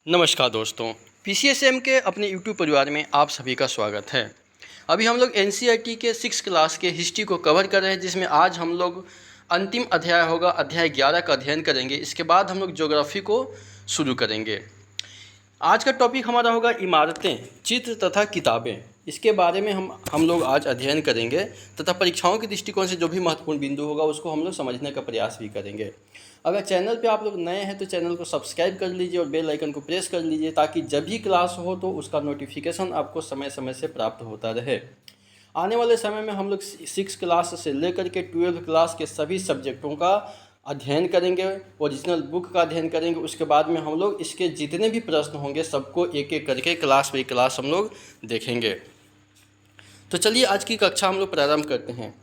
नमस्कार दोस्तों, पीसीएसएम के अपने यूट्यूब परिवार में आप सभी का स्वागत है। अभी हम लोग एनसीईआरटी के 6 क्लास के हिस्ट्री को कवर कर रहे हैं, जिसमें आज हम लोग अंतिम अध्याय होगा, अध्याय 11 का अध्ययन करेंगे। इसके बाद हम लोग ज्योग्राफी को शुरू करेंगे। आज का टॉपिक हमारा होगा इमारतें, चित्र तथा किताबें। इसके बारे में हम लोग आज अध्ययन करेंगे तथा परीक्षाओं के दृष्टिकोण से जो भी महत्वपूर्ण बिंदु होगा उसको हम लोग समझने का प्रयास भी करेंगे। अगर चैनल पे आप लोग नए हैं तो चैनल को सब्सक्राइब कर लीजिए और बेल आइकन को प्रेस कर लीजिए, ताकि जब भी क्लास हो तो उसका नोटिफिकेशन आपको समय समय से प्राप्त होता रहे। आने वाले समय में हम लोग 6 क्लास से लेकर के 12 क्लास के सभी सब्जेक्टों का अध्ययन करेंगे, ओरिजिनल बुक का अध्ययन करेंगे। उसके बाद में हम लोग इसके जितने भी प्रश्न होंगे सबको एक एक करके क्लास बाई क्लास हम लोग देखेंगे। तो चलिए आज की कक्षा हम लोग प्रारंभ करते हैं।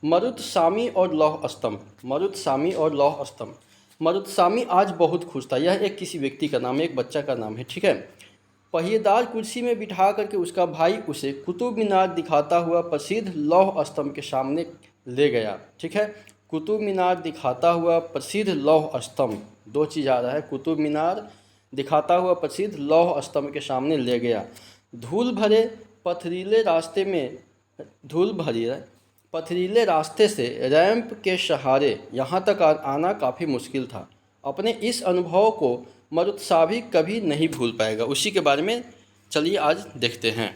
मरुतसामी और लौह स्तंभ। मरुतसामी और लौह स्तंभ। मरुतसामी आज बहुत खुश था। यह एक किसी व्यक्ति का नाम है, एक बच्चा का नाम है, ठीक है। पहिएदार कुर्सी में बिठा करके उसका भाई उसे कुतुब मीनार दिखाता हुआ प्रसिद्ध लौह स्तंभ के सामने ले गया, ठीक है। कुतुब मीनार दिखाता हुआ प्रसिद्ध लौह स्तंभ, दो चीज़ आ रहा है। कुतुब मीनार दिखाता हुआ प्रसिद्ध लौह स्तंभ के सामने ले गया। धूल भरे पथरीले रास्ते में पथरीले रास्ते से रैंप के सहारे यहाँ तक आना काफ़ी मुश्किल था। अपने इस अनुभव को मरुत्सावी कभी नहीं भूल पाएगा। उसी के बारे में चलिए आज देखते हैं।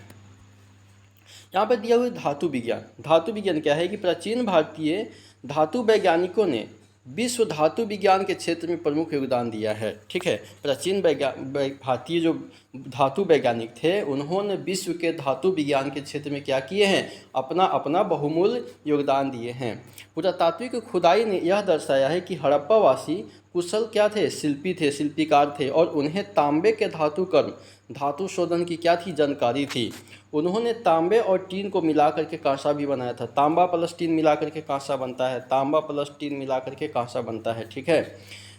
यहाँ पर दिया हुआ धातु विज्ञान। धातु विज्ञान क्या है कि प्राचीन भारतीय धातु वैज्ञानिकों ने विश्व धातु विज्ञान के क्षेत्र में प्रमुख योगदान दिया है, ठीक है। प्राचीन भारतीय जो धातु वैज्ञानिक थे उन्होंने विश्व के धातु विज्ञान के क्षेत्र में क्या किए हैं, अपना अपना बहुमूल्य योगदान दिए हैं। पुरातात्विक खुदाई ने यह दर्शाया है कि हड़प्पावासी कुशल क्या थे, शिल्पी थे, शिल्पीकार थे, और उन्हें तांबे के धातु कर्म, धातु शोधन की क्या थी, जानकारी थी। उन्होंने तांबे और टीन को मिला करके कांसा भी बनाया था। तांबा प्लस टीन मिला करके कांसा बनता है, तांबा प्लस टीन मिला करके कांसा बनता है, ठीक है।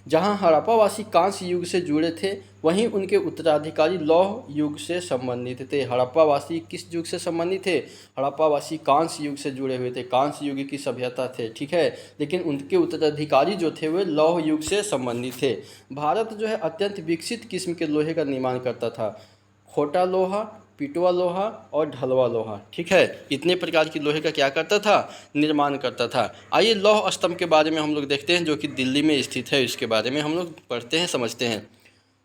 जहाँ हड़प्पावासी कांस्य युग से जुड़े थे, वहीं उनके उत्तराधिकारी लौह युग से संबंधित थे। हड़प्पावासी किस युग से संबंधित थे? हड़प्पावासी कांस्य युग से जुड़े हुए थे, कांस्य युग की सभ्यता थे, ठीक है। लेकिन उनके उत्तराधिकारी जो थे वे लौह युग से संबंधित थे। भारत जो है अत्यंत विकसित किस्म के लोहे का निर्माण करता था। खोटा लोहा, पिटवा लोहा और ढलवा लोहा, ठीक है। इतने प्रकार की लोहे का क्या करता था, निर्माण करता था। आइए लौह स्तंभ के बारे में हम लोग देखते हैं, जो कि दिल्ली में स्थित है। इसके बारे में हम लोग पढ़ते हैं, समझते हैं।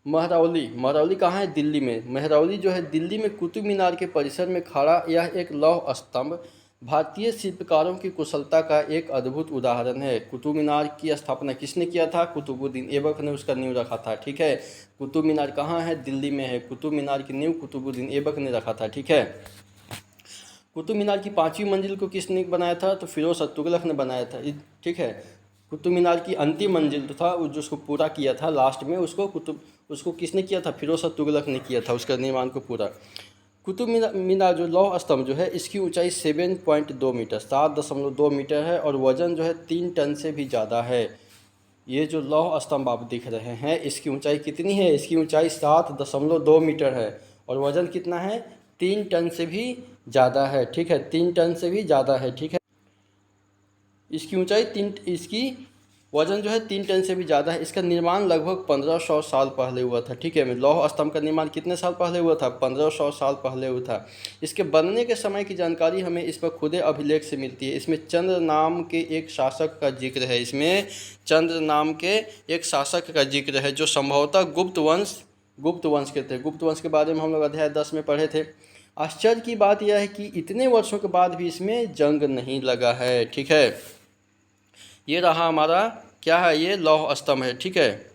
महरौली कहाँ है? दिल्ली में। महरौली जो है दिल्ली में कुतुब मीनार के परिसर में खड़ा यह एक लौह स्तंभ भारतीय शिल्पकारों की कुशलता का एक अद्भुत उदाहरण है। कुतुब मीनार की स्थापना किसने किया था? कुतुबुद्दीन ऐबक ने उसका नींव रखा था, ठीक है। कुतुब मीनार कहाँ है? दिल्ली में है। कुतुब मीनार की नींव कुतुबुद्दीन ऐबक ने रखा था, ठीक है। कुतुब मीनार की 5वीं मंजिल को किसने बनाया था? तो फिरोज तुगलक ने बनाया था, ठीक है। कुतुब मीनार की अंतिम मंजिल तो था जो उसको पूरा किया था लास्ट में, उसको किसने किया था? फिरोज तुगलक ने किया था उसका निर्माण को पूरा। कुतुब मीनार जो लौह स्तंभ जो है इसकी ऊंचाई 7.2 मीटर 7.2 मीटर है, और वज़न जो है 3 टन से भी ज़्यादा है। ये जो लौह स्तंभ आप दिख रहे हैं इसकी ऊंचाई कितनी है? इसकी ऊंचाई 7.2 मीटर है, और वज़न कितना है? 3 टन से भी ज़्यादा है, ठीक है। 3 टन से भी ज़्यादा है, ठीक है। इसकी वज़न जो है 3 टन से भी ज़्यादा है। इसका निर्माण लगभग 1500 साल पहले हुआ था, ठीक है। लौह स्तंभ का निर्माण कितने साल पहले हुआ था? 1500 साल पहले हुआ था। इसके बनने के समय की जानकारी हमें इस पर खुदे अभिलेख से मिलती है। इसमें चंद्र नाम के एक शासक का जिक्र है। इसमें चंद्र नाम के एक शासक का जिक्र है जो संभवतः गुप्त वंश के थे। गुप्त वंश के बारे में हम लोग अध्याय 10 में पढ़े थे। आश्चर्य की बात यह है कि इतने वर्षों के बाद भी इसमें जंग नहीं लगा है, ठीक है। ये रहा हमारा क्या है, ये लौह स्तंभ है, ठीक है।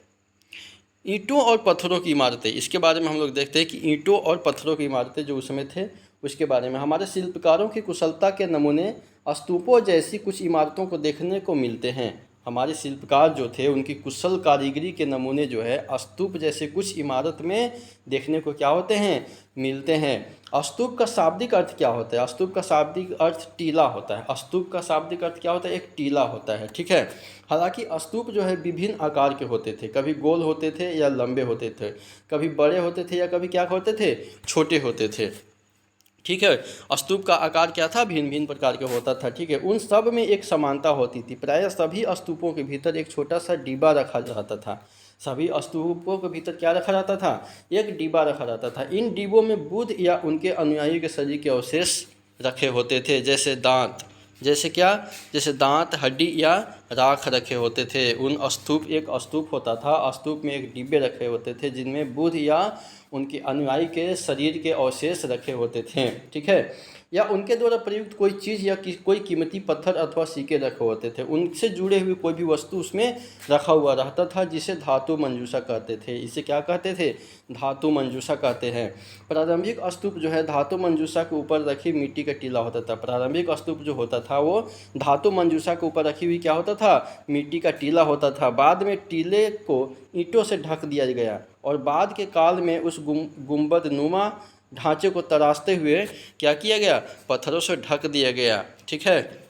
ईंटों और पत्थरों की इमारतें, इसके बारे में हम लोग देखते हैं कि ईंटों और पत्थरों की इमारतें जो उस समय थे उसके बारे में हमारे शिल्पकारों की कुशलता के नमूने स्तूपों जैसी कुछ इमारतों को देखने को मिलते हैं। हमारे शिल्पकार जो थे उनकी कुशल कारीगरी के नमूने जो है स्तूप जैसे कुछ इमारत में देखने को क्या होते हैं, मिलते हैं। स्तूप का शाब्दिक अर्थ क्या होता है? स्तूप का शाब्दिक अर्थ टीला होता है। स्तूप का शाब्दिक अर्थ क्या होता है? एक टीला होता है, ठीक है। हालांकि स्तूप जो है विभिन्न आकार के होते थे, कभी गोल होते थे या लंबे होते थे, कभी बड़े होते थे या कभी क्या होते थे, छोटे होते थे, ठीक है। स्तूप का आकार क्या था? भिन्न भिन्न प्रकार के होता था, ठीक है। उन सब में एक समानता होती थी। प्रायः सभी स्तूपों के भीतर एक छोटा सा डिब्बा रखा जाता था। सभी स्तूपों के भीतर क्या रखा जाता था? एक डिब्बा रखा जाता था। इन डिब्बों में बुद्ध या उनके अनुयायियों के शरीर के अवशेष रखे होते थे, जैसे दांत, जैसे क्या, जैसे दांत, हड्डी या राख रखे होते थे। उन स्तूप, एक स्तूप होता था, स्तूप में एक डिब्बे रखे होते थे जिनमें बुद्ध या उनके अनुयायी के शरीर के अवशेष रखे होते थे, ठीक है, या उनके द्वारा प्रयुक्त कोई चीज़ या कोई कीमती पत्थर अथवा सिक्के रखे होते थे। उनसे जुड़े हुए कोई भी वस्तु उसमें रखा हुआ रहता था, जिसे धातु मंजूषा कहते थे। इसे क्या कहते थे? धातु मंजूषा कहते हैं। प्रारंभिक स्तूप जो है धातु मंजूषा के ऊपर रखी मिट्टी का टीला होता था। प्रारंभिक स्तूप जो होता था वो धातु मंजूषा के ऊपर रखी हुई क्या होता था? मिट्टी का टीला होता था। बाद में टीले को ईंटों से ढक दिया गया और बाद के काल में उस गुंबद नुमा ढांचे को तराशते हुए क्या किया गया? पत्थरों से ढक दिया गया, ठीक है।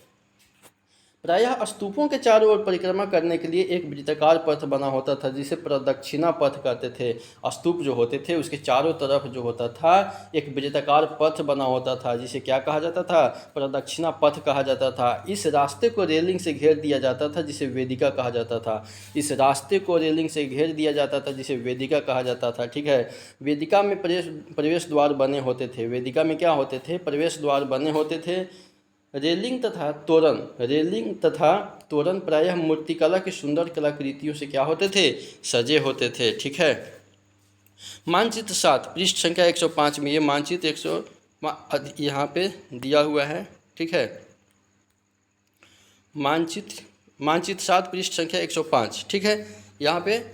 प्रायः स्तूपों के चारों ओर परिक्रमा करने के लिए एक वृत्ताकार पथ बना होता था, जिसे प्रदक्षिणा पथ कहते थे। स्तूप जो होते थे उसके चारों तरफ जो होता था एक वृत्ताकार पथ बना होता था, जिसे क्या कहा जाता था? प्रदक्षिणा पथ कहा जाता था। इस रास्ते को रेलिंग से घेर दिया जाता था, जिसे वेदिका कहा जाता था। इस रास्ते को रेलिंग से घेर दिया जाता था, जिसे वेदिका कहा जाता था, ठीक है। वेदिका में प्रवेश द्वार बने होते थे। वेदिका में क्या होते थे? प्रवेश द्वार बने होते थे। रेलिंग तथा तोरण प्रायः मूर्तिकला की सुंदर कलाकृतियों से क्या होते थे? सजे होते थे, ठीक है। मानचित्र 7 पृष्ठ संख्या 105 में ये मानचित्र 100 यहाँ पे दिया हुआ है, ठीक है। मानचित्र 7 पृष्ठ संख्या 105, ठीक है। यहाँ पे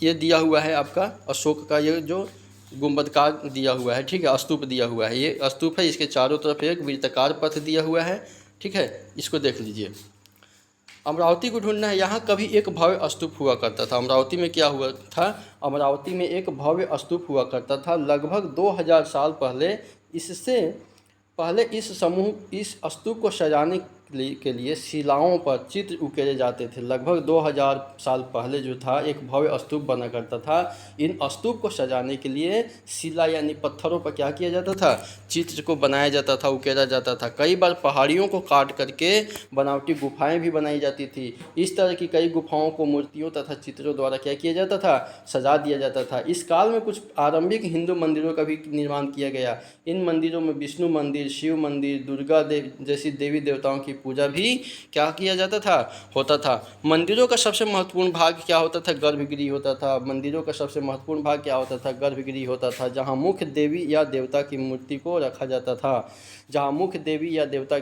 ये दिया हुआ है आपका अशोक का ये जो गुंबदकार दिया हुआ है, ठीक है, स्तूप दिया हुआ है। ये स्तूप है, इसके चारों तरफ एक वृत्ताकार पथ दिया हुआ है, ठीक है। इसको देख लीजिए। अमरावती को ढूंढना है। यहाँ कभी एक भव्य स्तूप हुआ करता था। अमरावती में क्या हुआ था? अमरावती में एक भव्य स्तूप हुआ करता था। लगभग 2000 साल पहले इससे पहले इस स्तूप को सजाने के लिए शिलाओं पर चित्र उकेरे जाते थे। लगभग 2000 साल पहले जो था एक भव्य स्तूप बना करता था। इन स्तूप को सजाने के लिए शिला यानी पत्थरों पर क्या किया जाता था? चित्र को बनाया जाता था, उकेरा जाता था। कई बार पहाड़ियों को काट करके बनावटी गुफाएं भी बनाई जाती थी। इस तरह की कई गुफाओं को मूर्तियों तथा चित्रों द्वारा क्या किया जाता था? सजा दिया जाता था। इस काल में कुछ आरंभिक हिंदू मंदिरों का भी निर्माण किया गया। इन मंदिरों में विष्णु मंदिर, शिव मंदिर, दुर्गा जैसी देवी देवताओं की पूजा भी क्या किया जाता था? होता था। मंदिरों का सबसे महत्वपूर्ण भाग क्या होता था? गर्भगृह होता था। मंदिरों का सबसे महत्वपूर्ण भाग क्या होता था? गर्भगृह होता था, जहाँ मुख्य देवी या देवता की मूर्ति को रखा जाता था। जहाँ मुख्य देवी या देवता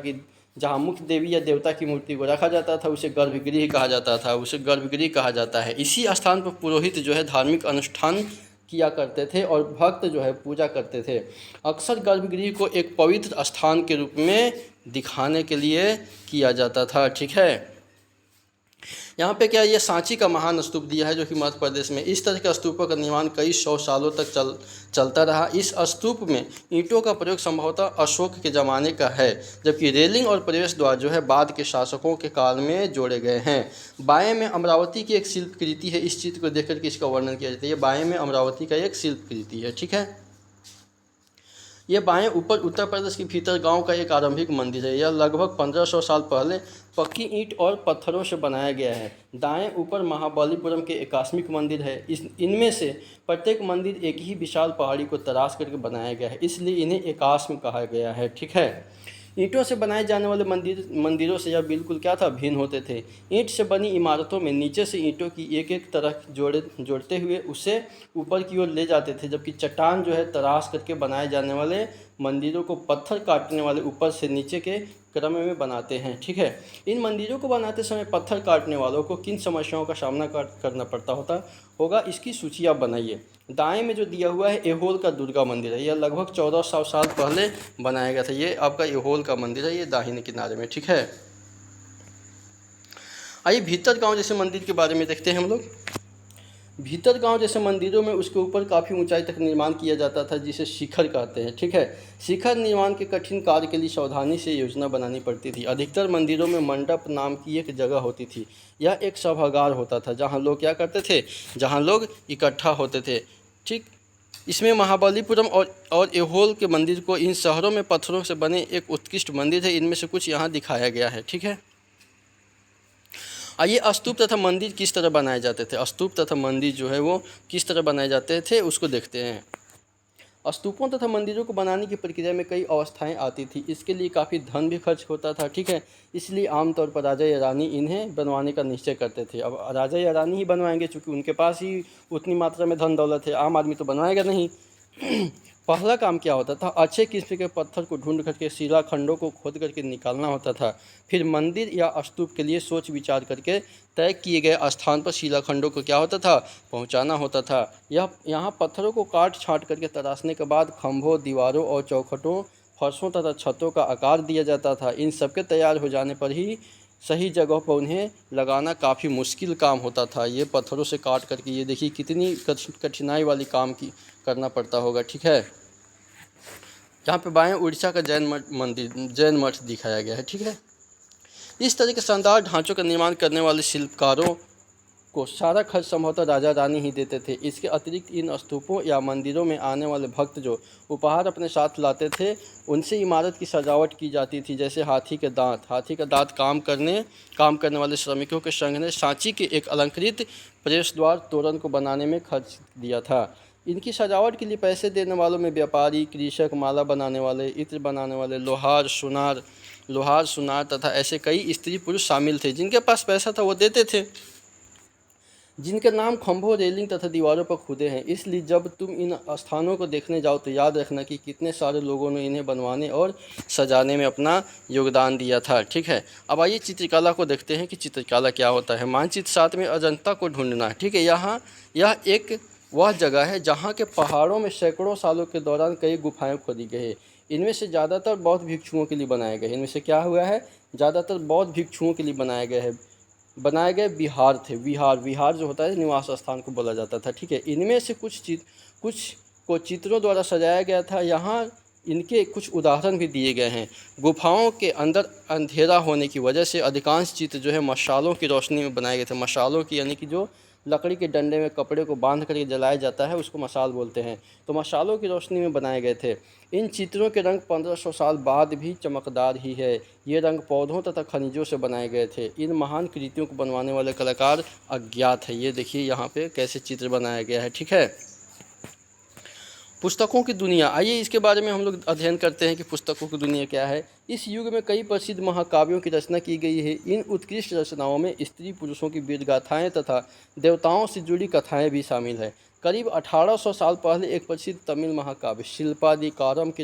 की मूर्ति को रखा जाता था उसे गर्भगृह कहा जाता था, उसे गर्भगृह कहा जाता है। इसी स्थान पर पुरोहित जो है धार्मिक अनुष्ठान किया करते थे और भक्त जो है पूजा करते थे। अक्सर गर्भगृह को एक पवित्र स्थान के रूप में दिखाने के लिए किया जाता था, ठीक है। यहाँ पे क्या ये सांची का महान स्तूप दिया है जो कि मध्य प्रदेश में। इस तरह के स्तूपों का निर्माण कई 100 सालों तक चलता रहा। इस स्तूप में ईंटों का प्रयोग संभवतः अशोक के ज़माने का है, जबकि रेलिंग और प्रवेश द्वार जो है बाद के शासकों के काल में जोड़े गए हैं। बाएं में अमरावती की एक शिल्पकृति है। इस चित्र को देख करके इसका वर्णन किया जाता है। ये बाएं में अमरावती का एक शिल्पकृति है, ठीक है। ये बाएं ऊपर उत्तर प्रदेश के भीतर गांव का एक आरंभिक मंदिर है। यह लगभग 1500 साल पहले पक्की ईंट और पत्थरों से बनाया गया है। दाएं ऊपर महाबलीपुरम के एकास्मिक मंदिर है। इनमें से प्रत्येक मंदिर एक ही विशाल पहाड़ी को तराश करके बनाया गया है, इसलिए इन्हें एकास्म कहा गया है, ठीक है। ईंटों से बनाए जाने वाले मंदिरों से यह बिल्कुल क्या था? भिन्न होते थे। ईंट से बनी इमारतों में नीचे से ईंटों की एक एक तरह जोड़ते हुए उसे ऊपर की ओर ले जाते थे, जबकि चट्टान जो है तराश करके बनाए जाने वाले मंदिरों को पत्थर काटने वाले ऊपर से नीचे के क्रम में बनाते हैं, ठीक है। इन मंदिरों को बनाते समय पत्थर काटने वालों को किन समस्याओं का सामना करना पड़ता होगा, इसकी सूची आप बनाइए। दाएं में जो दिया हुआ है एहोल का दुर्गा मंदिर है। यह लगभग 1400 साल पहले बनाया गया था। ये आपका एहोल का मंदिर है, ये दाहिने किनारे में, ठीक है। आइए भीतर गांव जैसे मंदिर के बारे में देखते हैं हम लोग। भीतर गांव जैसे मंदिरों में उसके ऊपर काफ़ी ऊंचाई तक निर्माण किया जाता था, जिसे शिखर कहते हैं, ठीक है। शिखर निर्माण के कठिन कार्य के लिए सावधानी से योजना बनानी पड़ती थी। अधिकतर मंदिरों में मंडप नाम की एक जगह होती थी। यह एक सभागार होता था जहां लोग क्या करते थे? जहां लोग इकट्ठा होते थे, ठीक। इसमें महाबलीपुरम और एहोल के मंदिर को इन शहरों में पत्थरों से बने एक उत्कृष्ट मंदिर है। इनमें से कुछ यहाँ दिखाया गया है, ठीक है। आइए स्तूप तथा मंदिर किस तरह बनाए जाते थे, स्तूप तथा मंदिर जो है वो किस तरह बनाए जाते थे उसको देखते हैं। स्तूपों तथा मंदिरों को बनाने की प्रक्रिया में कई अवस्थाएं आती थी। इसके लिए काफ़ी धन भी खर्च होता था, ठीक है। इसलिए आमतौर पर राजा या रानी इन्हें बनवाने का निश्चय करते थे। अब राजा या रानी ही बनवाएंगे, चूँकि उनके पास ही उतनी मात्रा में धन दौलत है, आम आदमी तो बनवाएगा नहीं। पहला काम क्या होता था, अच्छे किस्म के पत्थर को ढूंढ करके शिलाखंडों को खोद करके निकालना होता था। फिर मंदिर या स्तूप के लिए सोच विचार करके तय किए गए स्थान पर शिलाखंडों को क्या होता था, पहुंचाना होता था। यहाँ पत्थरों को काट छाँट करके तराशने के बाद खंभों, दीवारों और चौखटों, फर्शों तथा छतों का आकार दिया जाता था। इन सबके तैयार हो जाने पर ही सही जगह पर उन्हें लगाना काफ़ी मुश्किल काम होता था। ये पत्थरों से काट करके, ये देखिए कितनी कठिनाई वाली काम की करना पड़ता होगा, ठीक है। यहाँ पे बाएं उड़ीसा का जैन मठ दिखाया गया है, ठीक है। इस तरह के शानदार ढांचों का निर्माण करने वाले शिल्पकारों को सारा खर्च संभवतः राजा रानी ही देते थे। इसके अतिरिक्त इन स्तूपों या मंदिरों में आने वाले भक्त जो उपहार अपने साथ लाते थे, उनसे इमारत की सजावट की जाती थी। जैसे हाथी का दांत काम करने वाले श्रमिकों के संघ ने सांची के एक अलंकृत प्रवेश द्वार तोरण को बनाने में खर्च दिया था। इनकी सजावट के लिए पैसे देने वालों में व्यापारी, कृषक, माला बनाने वाले, इत्र बनाने वाले, लोहार सुनार तथा ऐसे कई स्त्री पुरुष शामिल थे। जिनके पास पैसा था वो देते थे, जिनके नाम खंभों, रेलिंग तथा दीवारों पर खुदे हैं। इसलिए जब तुम इन स्थानों को देखने जाओ तो याद रखना कि कितने सारे लोगों ने इन्हें बनवाने और सजाने में अपना योगदान दिया था, ठीक है। अब आइए चित्रकला को देखते हैं कि चित्रकला क्या होता है। मानचित्र 7 में अजंता को ढूंढना, ठीक है। यह एक वह जगह है जहाँ के पहाड़ों में सैकड़ों सालों के दौरान कई गुफाएं खोदी गई है। इनमें से ज़्यादातर बौद्ध भिक्षुओं के लिए बनाए गए। इनमें से क्या हुआ है, ज़्यादातर बौद्ध भिक्षुओं के लिए बनाए गए विहार थे। विहार जो होता है निवास स्थान को बोला जाता था, ठीक है। इनमें से कुछ को चित्रों द्वारा सजाया गया था। यहाँ इनके कुछ उदाहरण भी दिए गए हैं। गुफाओं के अंदर अंधेरा होने की वजह से अधिकांश चित्र जो है मशालों की रोशनी में बनाए गए थे। मशालों की यानी कि जो लकड़ी के डंडे में कपड़े को बांध करके जलाया जाता है उसको मशाल बोलते हैं। तो मशालों की रोशनी में बनाए गए थे। इन चित्रों के रंग 1500 साल बाद भी चमकदार ही है। ये रंग पौधों तथा खनिजों से बनाए गए थे। इन महान कृतियों को बनवाने वाले कलाकार अज्ञात है। ये देखिए यहाँ पे कैसे चित्र बनाया गया है, ठीक है। पुस्तकों की दुनिया, आइए इसके बारे में हम लोग अध्ययन करते हैं कि पुस्तकों की दुनिया क्या है। इस युग में कई प्रसिद्ध महाकाव्यों की रचना की गई है। इन उत्कृष्ट रचनाओं में स्त्री पुरुषों की वीर गाथाएँ तथा देवताओं से जुड़ी कथाएं भी शामिल हैं। करीब 1800 साल पहले एक प्रसिद्ध तमिल महाकाव्य शिल्पादिकारम की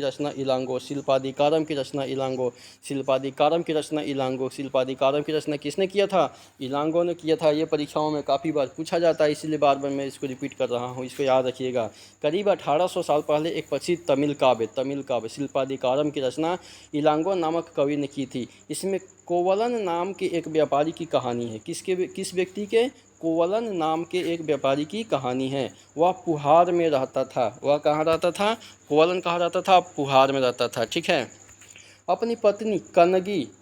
रचना किसने किया था, इलांगो ने किया था। ये परीक्षाओं में काफ़ी बार पूछा जाता है, इसीलिए बार बार मैं इसको रिपीट कर रहा हूँ, इसको याद रखिएगा। करीब 1800 साल पहले एक प्रसिद्ध तमिल काव्य शिल्पादिकारम की रचना इलांगो नामक कवि ने की थी। इसमें कोवलन नाम के एक व्यापारी की कहानी है। किस व्यक्ति के, कोवलन नाम के एक व्यापारी की कहानी है। वह पुहार में रहता था। वह कहाँ रहता था, कोवलन कहाँ रहता था, पुहार में रहता था, ठीक है। अपनी पत्नी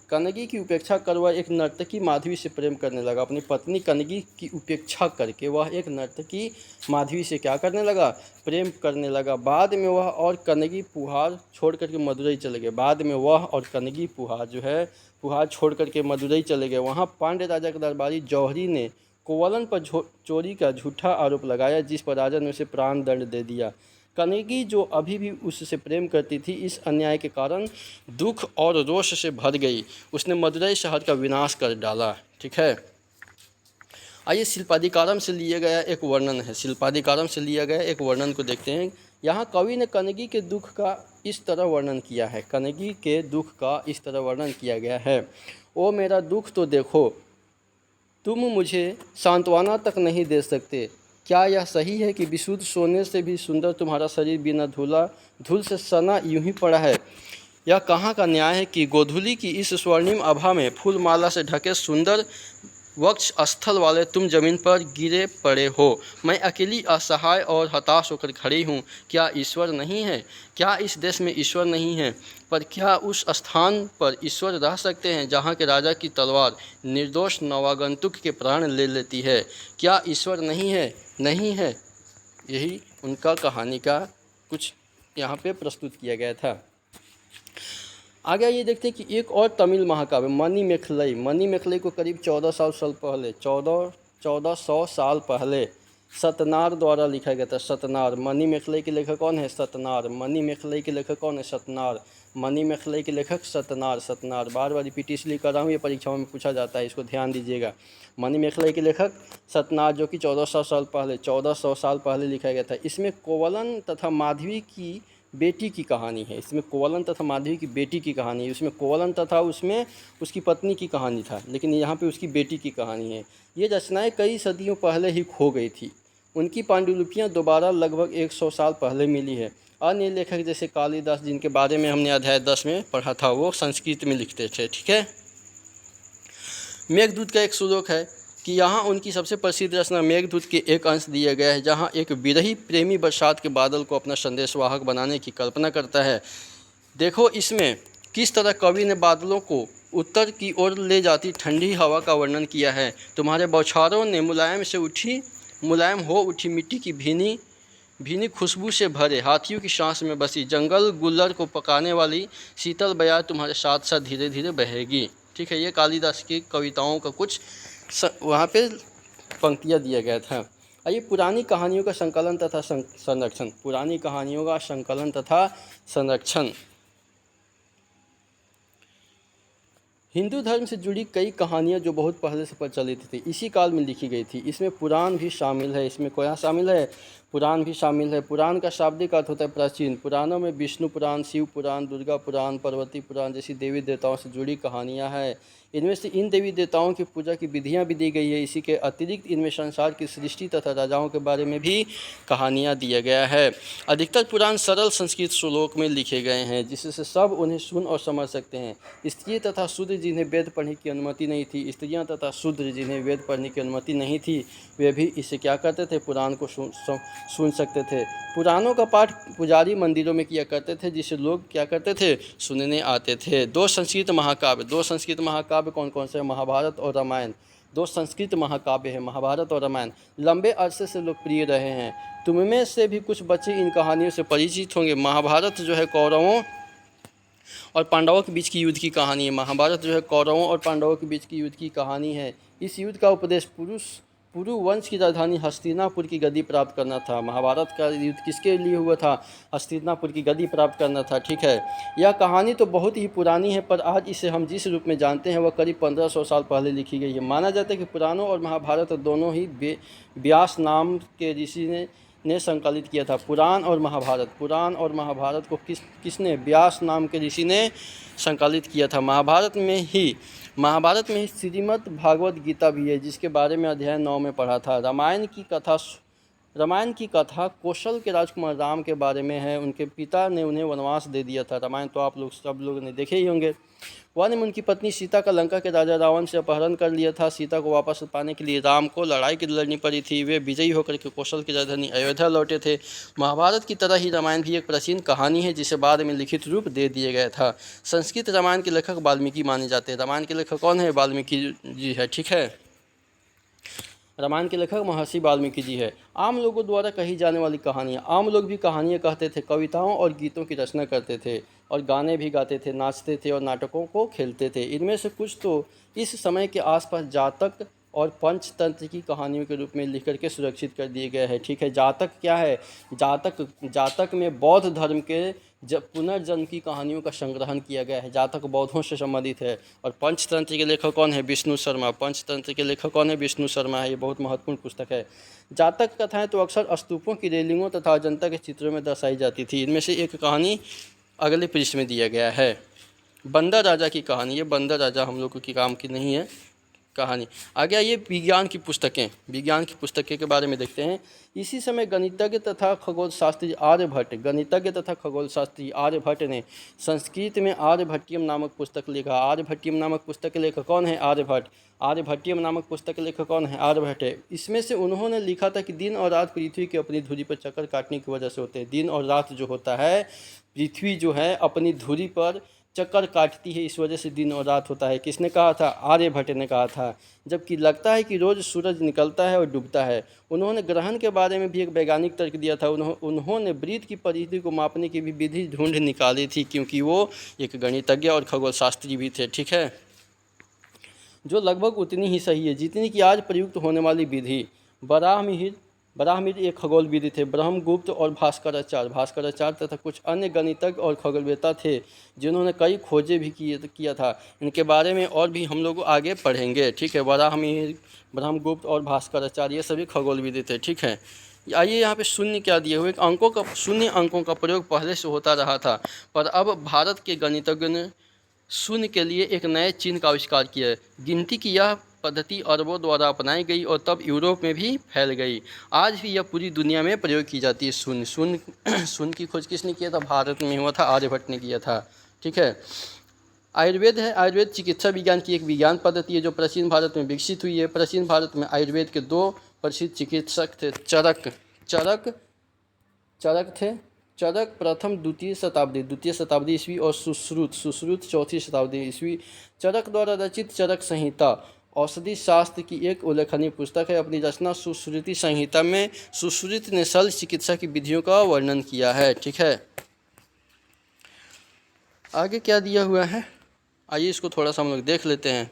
कनगी की उपेक्षा कर वह एक नर्तकी माधवी से प्रेम करने लगा। अपनी पत्नी कनगी की उपेक्षा करके वह एक नर्तकी माधवी से क्या करने लगा, प्रेम करने लगा। बाद में वह और कनगी पुहार छोड़ करके मदुरई चले गए। पुहार छोड़ करके मदुरई चले गए। वहाँ पांड्य राजा के दरबारी जौहरी ने कोवलन पर चोरी का झूठा आरोप लगाया, जिस पर राजा ने उसे प्राण दंड दे दिया। कनगी जो अभी भी उससे प्रेम करती थी, इस अन्याय के कारण दुख और रोष से भर गई। उसने मदुरई शहर का विनाश कर डाला, ठीक है। आइए शिल्पादिकारम से लिया गया एक वर्णन को देखते हैं। यहाँ कवि ने कनगी के दुख का इस तरह वर्णन किया गया है। ओ मेरा दुख तो देखो, तुम मुझे सांत्वना तक नहीं दे सकते। क्या यह सही है कि विशुद्ध सोने से भी सुंदर तुम्हारा शरीर बिना धूल से सना यूं ही पड़ा है। यह कहाँ का न्याय है कि गोधूली की इस स्वर्णिम आभा में फूलमाला से ढके सुंदर वक्ष स्थल वाले तुम जमीन पर गिरे पड़े हो। मैं अकेली असहाय और हताश होकर खड़ी हूँ। क्या ईश्वर नहीं है? क्या इस देश में ईश्वर नहीं है? पर क्या उस स्थान पर ईश्वर रह सकते हैं जहाँ के राजा की तलवार निर्दोष नवागंतुक के प्राण ले लेती है? क्या ईश्वर नहीं है? नहीं है। यही उनका कहानी का कुछ यहाँ पे प्रस्तुत किया गया था। आगे आइए देखते हैं कि एक और तमिल महाकाव्य मणिमेखलाई को करीब 1400 साल पहले 1400 साल पहले सतनार द्वारा लिखा गया था। सतनार, मणिमेखलाई के लेखक कौन है? सतनार। मणिमेखलाई के लेखक कौन है? सतनार। मणिमेखलाई के लेखक सतनार। बार बार रिपीट इसलिए कर रहा हूँ, ये परीक्षाओं में पूछा जाता है, इसको ध्यान दीजिएगा। मणिमेखलाई के लेखक सतनार, जो कि 1400 साल पहले लिखा गया था। इसमें कोवलन तथा माधवी की बेटी की कहानी है। इसमें कोवलन तथा माधवी की बेटी की कहानी है। उसमें कोवलन तथा उसमें उसकी पत्नी की कहानी था, लेकिन यहाँ पे उसकी बेटी की कहानी है। ये रचनाएं कई सदियों पहले ही खो गई थी। उनकी पांडुलिपियाँ दोबारा लगभग 100 साल पहले मिली है। अन्य लेखक जैसे कालिदास, जिनके बारे में हमने अध्याय 10 में पढ़ा था, वो संस्कृत में लिखते थे। ठीक है। मेघदूत का एक श्लोक है कि यहाँ उनकी सबसे प्रसिद्ध रचना मेघदूत के एक अंश दिया गया है, जहाँ एक विरही प्रेमी बरसात के बादल को अपना संदेशवाहक बनाने की कल्पना करता है। देखो इसमें किस तरह कवि ने बादलों को उत्तर की ओर ले जाती ठंडी हवा का वर्णन किया है। तुम्हारे बौछारों ने मुलायम हो उठी मिट्टी की भीनी खुशबू से भरे हाथियों की सांस में बसी जंगल गुल्लर को पकाने वाली शीतल बयार तुम्हारे साथ साथ धीरे धीरे बहेगी। ठीक है, ये कालिदास की कविताओं का कुछ वहाँ पे पंक्तियाँ दिया गया था। आइए पुरानी कहानियों का संकलन तथा संरक्षण। पुरानी कहानियों का संकलन तथा संरक्षण। हिंदू धर्म से जुड़ी कई कहानियाँ जो बहुत पहले से प्रचलित थी, इसी काल में लिखी गई थी। इसमें पुराण भी शामिल है। इसमें क्या शामिल है? पुराण भी शामिल है। पुराण का शाब्दिक अर्थ होता है प्राचीन। पुराणों में विष्णु पुराण, शिव पुराण, दुर्गा पुराण, पार्वती पुराण जैसी देवी देवताओं से जुड़ी कहानियाँ हैं। इनमें से इन देवी देवताओं की पूजा की विधियाँ भी दी गई है। इसी के अतिरिक्त इनमें संसार की सृष्टि तथा राजाओं के बारे में भी कहानियाँ दिया गया है। अधिकतर पुराण सरल संस्कृत श्लोक में लिखे गए हैं, जिससे सब उन्हें सुन और समझ सकते हैं। स्त्री तथा शूद्र जिन्हें वेद पढ़ने की अनुमति नहीं थी, स्त्रियाँ तथा शूद्र जिन्हें वेद पढ़ने की अनुमति नहीं थी, वे भी इसे क्या करते थे? पुराण को सुन सकते थे। पुराणों का पाठ पुजारी मंदिरों में किया करते थे, जिसे लोग क्या करते थे? सुनने आते थे। दो संस्कृत महाकाव्य कौन कौन से? महाभारत और रामायण। दो संस्कृत महाकाव्य है, महाभारत और रामायण। लंबे अरसे से लोकप्रिय रहे हैं। तुम में से भी कुछ बच्चे इन कहानियों से परिचित होंगे। महाभारत जो है कौरवों और पांडवों के बीच की युद्ध की कहानी है। महाभारत जो है कौरवों और पांडवों के बीच की युद्ध की कहानी है। इस युद्ध का उपदेश पुरु वंश की राजधानी हस्तिनापुर की गद्दी प्राप्त करना था। महाभारत का युद्ध किसके लिए हुआ था? हस्तिनापुर की गद्दी प्राप्त करना था। ठीक है, यह कहानी तो बहुत ही पुरानी है, पर आज इसे हम जिस रूप में जानते हैं वह करीब 1500 साल पहले लिखी गई है। माना जाता है कि पुराणों और महाभारत दोनों ही व्यास नाम के ऋषि ने संकलित किया था। पुराण और महाभारत को किसने? व्यास नाम के ऋषि ने संकलित किया था। महाभारत में ही श्रीमद् भागवत गीता भी है, जिसके बारे में अध्याय 9 में पढ़ा था। रामायण की कथा कौशल के राजकुमार राम के बारे में है। उनके पिता ने उन्हें वनवास दे दिया था। रामायण तो आप लोग सब लोग ने देखे ही होंगे। वन में उनकी पत्नी सीता का लंका के राजा रावण से अपहरण कर लिया था। सीता को वापस पाने के लिए राम को लड़ाई की लड़नी पड़ी थी। वे विजयी होकर के कौशल की राजधानी अयोध्या लौटे थे। महाभारत की तरह ही रामायण भी एक प्राचीन कहानी है, जिसे बाद में लिखित रूप दे दिया गया था। संस्कृत रामायण के लेखक वाल्मीकि माने जाते हैं। रामायण के लेखक कौन है? वाल्मीकि जी है। ठीक है, रामायण के लेखक महर्षि वाल्मीकि जी है। आम लोगों द्वारा कही जाने वाली कहानियाँ। आम लोग भी कहानियाँ कहते थे, कविताओं और गीतों की रचना करते थे और गाने भी गाते थे, नाचते थे और नाटकों को खेलते थे। इनमें से कुछ तो इस समय के आसपास जातक और पंचतंत्र की कहानियों के रूप में लिख करके सुरक्षित कर दिए गए हैं। ठीक है, जातक क्या है? जातक में बौद्ध धर्म के पुनर्जन्म की कहानियों का संग्रहण किया गया है। जातक बौद्धों से संबंधित है। और पंचतंत्र के लेखक कौन है? विष्णु शर्मा है। ये बहुत महत्वपूर्ण पुस्तक है। जातक कथाएं तो अक्सर स्तूपों की रेलिंगों तथा अजंता के चित्रों में दर्शाई जाती थी। इनमें से एक कहानी अगले पृष्ठ में दिया गया है, बंदर राजा की कहानी। ये बंदर राजा हम लोगों की काम की नहीं है कहानी। आगे आइए विज्ञान की पुस्तकें के बारे में देखते हैं। इसी समय गणितज्ञ तथा खगोल शास्त्री आर्यभट्ट ने संस्कृत में आर्यभट्टियम नामक पुस्तक लिखा। आर्यभट्टियम नामक पुस्तक के लेखक कौन है? आर्यभट्टियम नामक पुस्तक के लेखक कौन है? आर्यभट्ट है। इसमें से उन्होंने लिखा था कि दिन और रात पृथ्वी की अपनी धुरी पर चक्कर काटने की वजह से होते हैं। दिन और रात जो होता है, पृथ्वी जो है अपनी धुरी पर चक्कर काटती है, इस वजह से दिन और रात होता है। किसने कहा था? आर्यभट्ट ने कहा था। जबकि लगता है कि रोज़ सूरज निकलता है और डूबता है। उन्होंने ग्रहण के बारे में भी एक वैज्ञानिक तर्क दिया था। उन्होंने वृत्त की परिधि को मापने की भी विधि ढूंढ निकाली थी, क्योंकि वो एक गणितज्ञ और खगोल शास्त्री भी थे। ठीक है, जो लगभग उतनी ही सही है जितनी कि आज प्रयुक्त होने वाली विधि। बराहमिहिर एक खगोल विधि थे। ब्रह्मगुप्त और भास्कराचार्य तथा कुछ अन्य गणितज्ञ और खगोलवेत्ता थे जिन्होंने कई खोजें भी किया था। इनके बारे में और भी हम लोग आगे पढ़ेंगे। ठीक है, बराहमिहिर, ब्रह्मगुप्त और भास्कराचार्य ये सभी खगोल विधि थे। ठीक है, आइए यहाँ पे शून्य क्या दिए हुए, शून्य अंकों का प्रयोग पहले से होता रहा था, पर अब भारत के गणितज्ञ ने शून्य के लिए एक नए चिन्ह का आविष्कार किया है। गिनती की यह पद्धति अरबों द्वारा अपनाई गई और तब यूरोप में भी फैल गई। आज भी यह पूरी दुनिया में प्रयोग की जाती है। शून्य की खोज किसने किया था? भारत में हुआ था, आर्यभट्ट ने किया था। ठीक है, आयुर्वेद है। आयुर्वेद चिकित्सा विज्ञान की एक विज्ञान पद्धति है जो प्राचीन भारत में विकसित हुई है। प्राचीन भारत में आयुर्वेद के दो प्रसिद्ध चिकित्सक थे। चरक थे। चरक प्रथम द्वितीय शताब्दी ईस्वी और सुश्रुत चौथी शताब्दी ईस्वी। चरक द्वारा रचित चरक संहिता औषधि शास्त्र की एक उल्लेखनीय पुस्तक है। अपनी रचना सुश्रुति संहिता में सुश्रुत ने शल्य चिकित्सा की विधियों का वर्णन किया है। ठीक है, आगे क्या दिया हुआ है, आइए इसको थोड़ा सा हम लोग देख लेते हैं।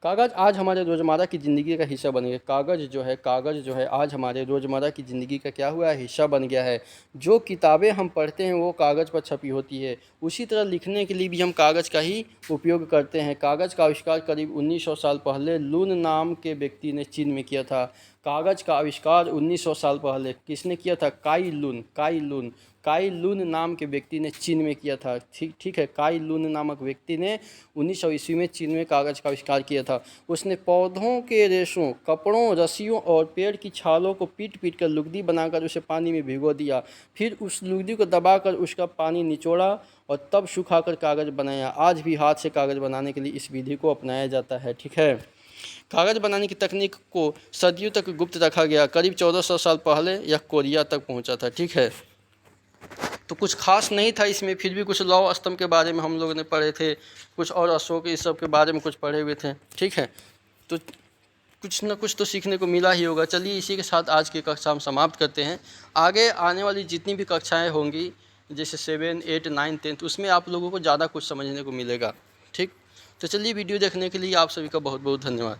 कागज़ आज हमारे रोज़मर्रा की ज़िंदगी का हिस्सा बन गया। कागज़ जो है आज हमारे रोज़मर्रा की ज़िंदगी का क्या हुआ है? हिस्सा बन गया है। जो किताबें हम पढ़ते हैं वो कागज़ पर छपी होती है। उसी तरह लिखने के लिए भी हम कागज़ का ही उपयोग करते हैं। कागज़ का आविष्कार करीब 1900 साल पहले लून नाम के व्यक्ति ने चीन में किया था। कागज़ का आविष्कार 1900 साल पहले किसने किया था? काई लून नाम के व्यक्ति ने चीन में किया था। ठीक है, काई लून नामक व्यक्ति ने 1900 ईस्वी में चीन में कागज़ का आविष्कार किया था। उसने पौधों के रेशों, कपड़ों, रस्सियों और पेड़ की छालों को पीट कर लुगदी बनाकर उसे पानी में भिगो दिया। फिर उस लुगदी को दबाकर उसका पानी निचोड़ा और तब सुखाकर कागज़ बनाया। आज भी हाथ से कागज़ बनाने के लिए इस विधि को अपनाया जाता है। ठीक है, कागज़ बनाने की तकनीक को सदियों तक गुप्त रखा गया। करीब 1400 साल पहले यह कोरिया तक पहुंचा था। ठीक है, तो कुछ खास नहीं था इसमें, फिर भी कुछ लौह स्तंभ के बारे में हम लोगों ने पढ़े थे, कुछ और अशोक इस सब के बारे में कुछ पढ़े हुए थे। ठीक है, तो कुछ न कुछ तो सीखने को मिला ही होगा। चलिए इसी के साथ आज की कक्षा हम समाप्त करते हैं। आगे आने वाली जितनी भी कक्षाएँ होंगी, जैसे 7, 8, 9, 10, उसमें आप लोगों को ज़्यादा कुछ समझने को मिलेगा। ठीक, तो चलिए वीडियो देखने के लिए आप सभी का बहुत बहुत धन्यवाद।